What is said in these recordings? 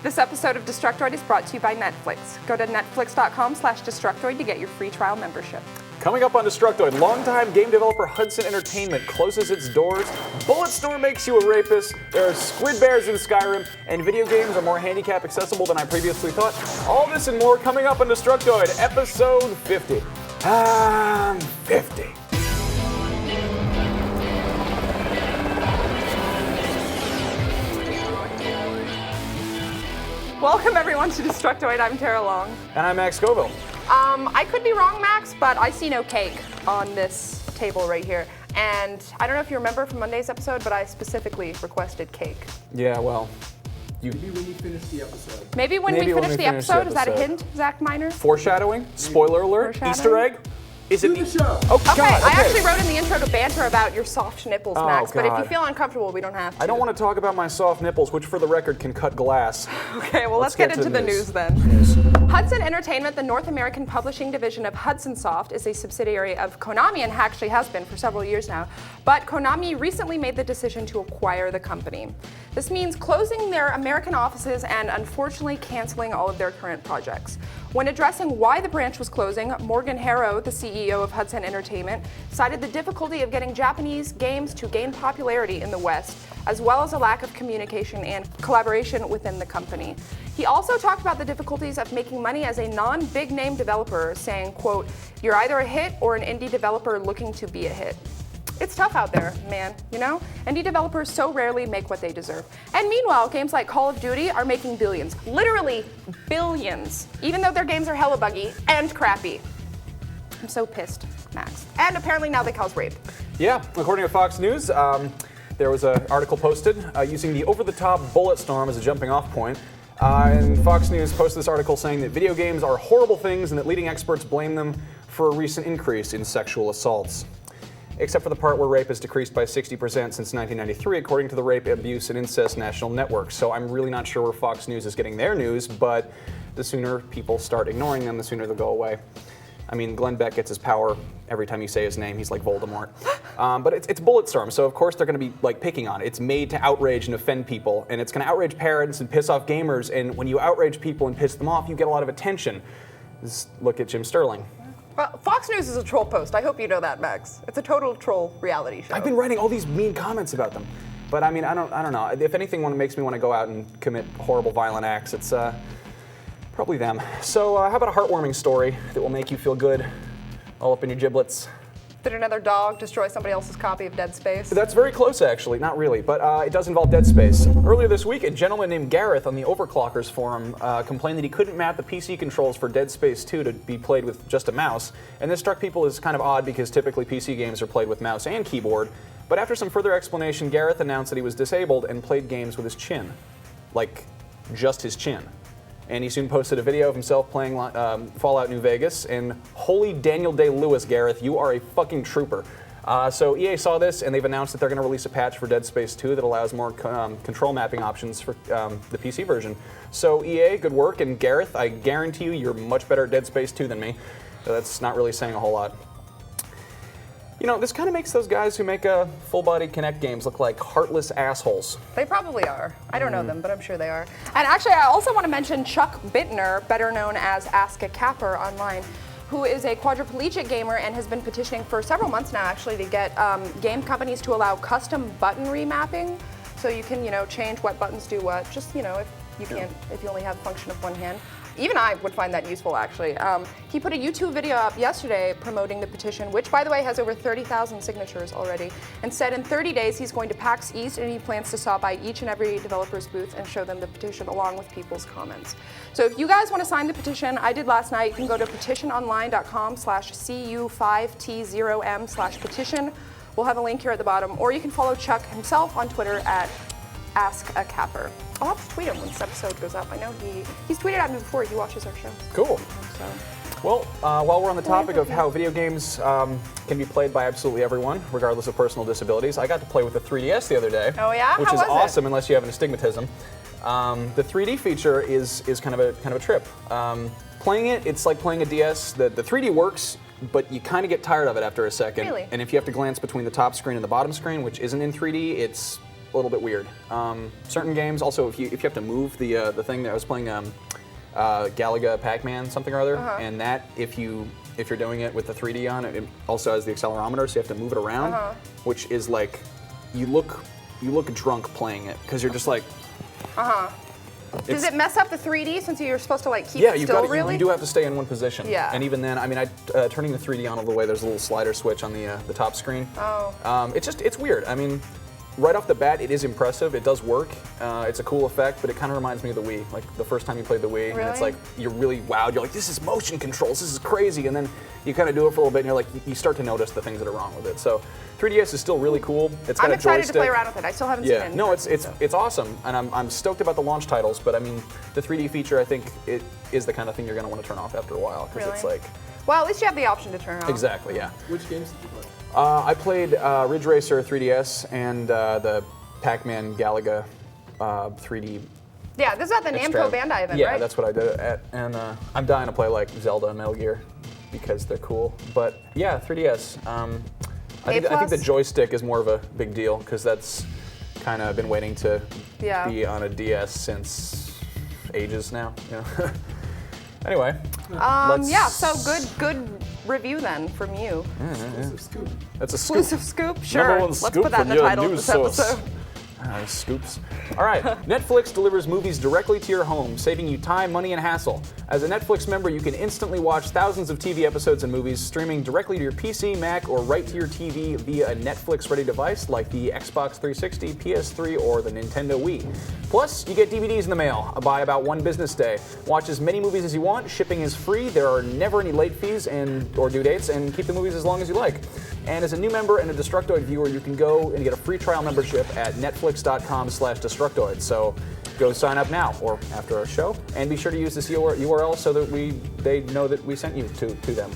This episode of Distructoid is brought to you by Netflix. Go to netflix.com/Distructoid to get your free trial membership. Coming up on Distructoid, longtime game developer Hudson Entertainment closes its doors, Bulletstorm makes you a rapist, there are Squidbears in Skyrim, and video games are more handicap accessible than I previously thought. All this and more coming up on Distructoid, episode 50. 50. Welcome everyone to Distructoid. I'm Tara Long. And I'm Max Scoville. I could be wrong, Max, but I see no cake on this table right here. And I don't know if you remember from Monday's episode, but I specifically requested cake. Yeah, well, Maybe when you finish the episode. Maybe when we finish the episode. Is that a hint, Zach Miner? Foreshadowing? Spoiler alert? Foreshadowing? Easter egg? Is it the show? Oh, Okay, God, I actually wrote in the intro to banter about your soft nipples, Max, but if you God. feel uncomfortable, we don't have to. I don't want to talk about my soft nipples, which for the record can cut glass. Okay, well, let's get into the news then. Hudson Entertainment, the North American publishing division of Hudson Soft, is a subsidiary of Konami and actually has been for several years now. But Konami recently made the decision to acquire the company. This means closing their American offices and unfortunately canceling all of their current projects. When addressing why the branch was closing, Morgan Harrow, the CEO of Hudson Entertainment, cited the difficulty of getting Japanese games to gain popularity in the West, as well as a lack of communication and collaboration within the company. He also talked about the difficulties of making money as a non-big name developer, saying, quote, "You're either a hit or an indie developer looking to be a hit." It's tough out there, man, you know? Indie developers so rarely make what they deserve. And meanwhile, games like Call of Duty are making billions, literally billions, even though their games are hella buggy and crappy. I'm so pissed, Max. And apparently now they cause rape. Yeah, according to Fox News, there was an article posted using the over-the-top Bulletstorm as a jumping-off point. And Fox News posted this article saying that video games are horrible things and that leading experts blame them for a recent increase in sexual assaults. Except for the part where rape has decreased by 60% since 1993, according to the Rape, Abuse, and Incest National Network. So I'm really not sure where Fox News is getting their news, but the sooner people start ignoring them, the sooner they'll go away. I mean, Glenn Beck gets his power every time you say his name. He's like Voldemort. But it's Bulletstorm, so of course they're going to be like picking on it. It's made to outrage and offend people, and it's going to outrage parents and piss off gamers. And when you outrage people and piss them off, you get a lot of attention. Just look at Jim Sterling. Well, Fox News is a troll post. I hope you know that, Max. It's a total troll reality show. I've been writing all these mean comments about them, but I mean, I don't know. If anything makes me want to go out and commit horrible, violent acts, it's probably them. So, how about a heartwarming story that will make you feel good, all up in your giblets? Did another dog destroy somebody else's copy of Dead Space? That's very close, actually. Not really, but it does involve Dead Space. Earlier this week, a gentleman named Gareth on the Overclockers forum complained that he couldn't map the PC controls for Dead Space 2 to be played with just a mouse, and this struck people as kind of odd because typically PC games are played with mouse and keyboard. But after some further explanation, Gareth announced that he was disabled and played games with his chin. Like, just his chin. And he soon posted a video of himself playing Fallout New Vegas, and holy Daniel Day-Lewis, Gareth, you are a fucking trooper. So EA saw this, and they've announced that they're going to release a patch for Dead Space 2 that allows more control mapping options for the PC version. So EA, good work, and Gareth, I guarantee you you're much better at Dead Space 2 than me. So that's not really saying a whole lot. You know, this kind of makes those guys who make full-body Kinect games look like heartless assholes. They probably are. I don't know them, but I'm sure they are. And actually, I also want to mention Chuck Bittner, better known as Ask a Capper online, who is a quadriplegic gamer and has been petitioning for several months now, actually, to get game companies to allow custom button remapping. So you can, change what buttons do what. Just, if you only have function of one hand. Even I would find that useful, actually. He put a YouTube video up yesterday promoting the petition, which, by the way, has over 30,000 signatures already, and said in 30 days he's going to PAX East and he plans to stop by each and every developer's booth and show them the petition along with people's comments. So if you guys want to sign the petition, I did last night, you can go to petitiononline.com/cu5t0m/petition. We'll have a link here at the bottom, or you can follow Chuck himself on Twitter at @AskACapper. I'll have to tweet him when this episode goes up. I know he's tweeted at me before. He watches our show. Cool. So. Well, while we're on the topic of how video games can be played by absolutely everyone, regardless of personal disabilities, I got to play with the 3DS the other day. Oh yeah? Which How is was awesome unless you have an astigmatism. The 3D feature is kind of a trip. Playing it, it's like playing a DS. The 3D works, but you kind of get tired of it after a second. Really? And if you have to glance between the top screen and the bottom screen, which isn't in 3D, it's little bit weird. Certain games, also, if you have to move the thing that I was playing, Galaga Pac-Man something or other, and that if you're doing it with the 3D on, it also has the accelerometer, so you have to move it around, which is like you look drunk playing it because you're just like. Does it mess up the 3D since you're supposed to like keep it still? Really? You do have to stay in one position. Yeah. And even then, I mean, turning the 3D on all the way, there's a little slider switch on the top screen. Oh. It's weird. I mean, right off the bat, it is impressive. It does work. It's a cool effect, but it kind of reminds me of the Wii. Like the first time you played the Wii, and it's like you're really wowed. You're like, this is motion controls. This is crazy. And then you kind of do it for a little bit, and you're like, you start to notice the things that are wrong with it. So 3DS is still really cool. It's got I'm a excited joystick. to play around with it. I still haven't seen it. No, it's awesome, and I'm stoked about the launch titles. But I mean, the 3D feature, I think it is the kind of thing you're going to want to turn off after a while because it's like. Well, at least you have the option to turn it off. Exactly. Yeah. Which games did you play? I played Ridge Racer 3DS and the Pac-Man Galaga 3D. Yeah, this is at the Namco Bandai event, yeah, right? that's what I did it at, and I'm dying to play like Zelda and Metal Gear because they're cool. But yeah, 3DS. I think the joystick is more of a big deal because that's kind of been waiting to be on a DS since ages now. You know? Anyway. Yeah. So good review then from you. Exclusive scoop. That's a scoop. Exclusive scoop. Sure. Number one Let's scoop put that in from the your title of news this source. episode. Scoops. All right, Netflix delivers movies directly to your home, saving you time, money, and hassle. As a Netflix member, you can instantly watch thousands of TV episodes and movies streaming directly to your PC, Mac, or right to your TV via a Netflix-ready device like the Xbox 360, PS3, or the Nintendo Wii. Plus, you get DVDs in the mail by about one business day. Watch as many movies as you want. Shipping is free. There are never any late fees or due dates, and keep the movies as long as you like. And as a new member and a Distructoid viewer, you can go and get a free trial membership at netflix.com/Distructoid. So go sign up now or after our show, and be sure to use this URL so that they know that we sent you to them.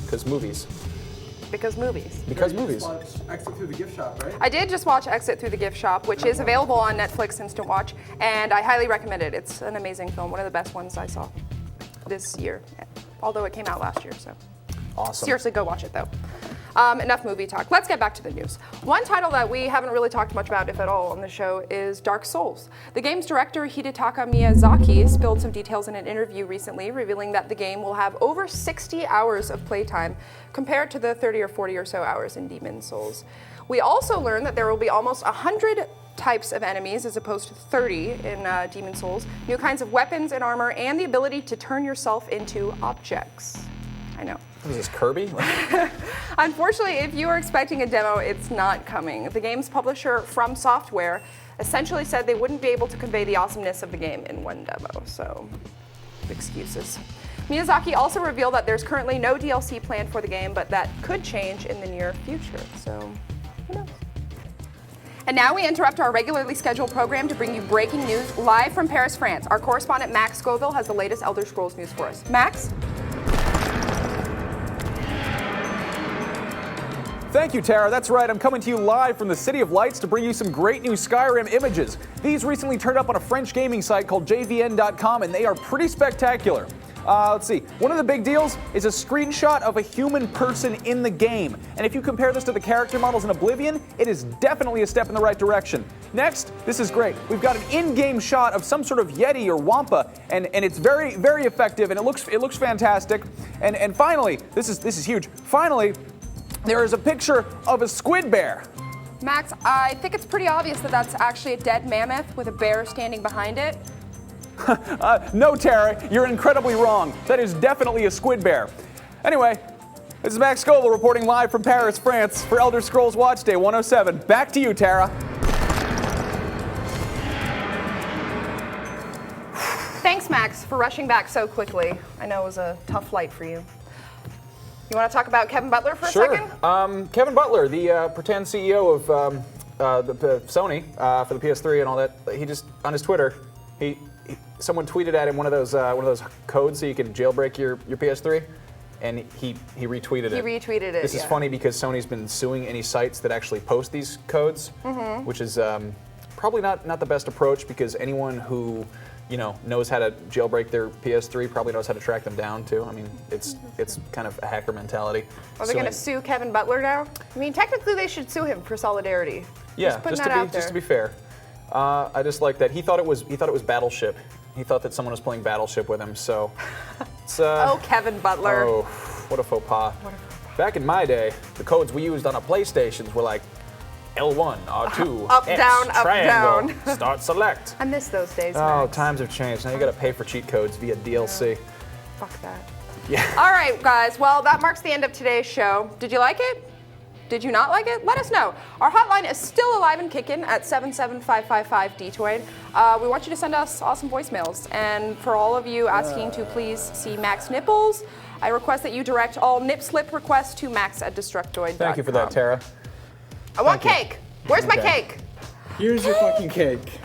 Because movies. Because movies. Because You movies. just watched Exit Through the Gift Shop, right? I did just watch Exit Through the Gift Shop, which is available on Netflix Instant Watch, and I highly recommend it. It's an amazing film, one of the best ones I saw this year, although it came out last year, so. Awesome. Seriously, go watch it though. Enough movie talk. Let's get back to the news. One title that we haven't really talked much about, if at all, on the show is Dark Souls. The game's director, Hidetaka Miyazaki, spilled some details in an interview recently, revealing that the game will have over 60 hours of playtime, compared to the 30 or 40 or so hours in Demon's Souls. We also learned that there will be almost 100 types of enemies as opposed to 30 in Demon's Souls, new kinds of weapons and armor, and the ability to turn yourself into objects. I know. What is this, Kirby? Unfortunately, if you were expecting a demo, it's not coming. The game's publisher, From Software, essentially said they wouldn't be able to convey the awesomeness of the game in one demo, so excuses. Miyazaki also revealed that there's currently no DLC planned for the game, but that could change in the near future, so who knows? And now we interrupt our regularly scheduled program to bring you breaking news live from Paris, France. Our correspondent, Max Scoville, has the latest Elder Scrolls news for us. Max? Thank you, Tara. That's right. I'm coming to you live from the City of Lights to bring you some great new Skyrim images. These recently turned up on a French gaming site called jvn.com, and they are pretty spectacular. Let's see. One of the big deals is a screenshot of a human person in the game. And if you compare this to the character models in Oblivion, it is definitely a step in the right direction. Next, this is great. We've got an in-game shot of some sort of Yeti or Wampa, and it's very, very effective, and it looks fantastic. And finally, this is huge. Finally, there is a picture of a Squidbear. Max, I think it's pretty obvious that that's actually a dead mammoth with a bear standing behind it. No, Tara, you're incredibly wrong. That is definitely a Squidbear. Anyway, this is Max Scoville reporting live from Paris, France for Elder Scrolls Watch Day 107. Back to you, Tara. Thanks, Max, for rushing back so quickly. I know it was a tough flight for you. You want to talk about Kevin Butler for a second? Kevin Butler, the pretend CEO of the Sony for the PS3 and all that. He just on his Twitter, someone tweeted at him one of those codes so you can jailbreak your PS3, and he retweeted it. He retweeted it. This is funny because Sony's been suing any sites that actually post these codes, which is probably not the best approach because anyone who knows how to jailbreak their PS3 probably knows how to track them down too. I mean, it's kind of a hacker mentality. Are they going to sue Kevin Butler now? I mean, technically they should sue him for solidarity. Yeah, just to be fair. I just like that he thought it was Battleship. He thought that someone was playing Battleship with him. So, it's, Oh, Kevin Butler. oh, what a faux pas. Back in my day, the codes we used on our PlayStations were like L1, R2, Up, X, down, up, triangle, down. start, select. I miss those days, Oh, Max. times have changed. Now you got to pay for cheat codes via DLC. Fuck that. Yeah. All right, guys. Well, that marks the end of today's show. Did you like it? Did you not like it? Let us know. Our hotline is still alive and kicking at 77555-DTOID. We want you to send us awesome voicemails. And for all of you asking to please see Max Nipples, I request that you direct all nip slip requests to max@destructoid.com. Thank you for that, Tara. I want Thank you. cake. Where's my Okay. cake? Here's your fucking cake.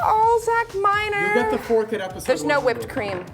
Oh, Zach Miner. You got the fork at episode There's no 100. whipped cream.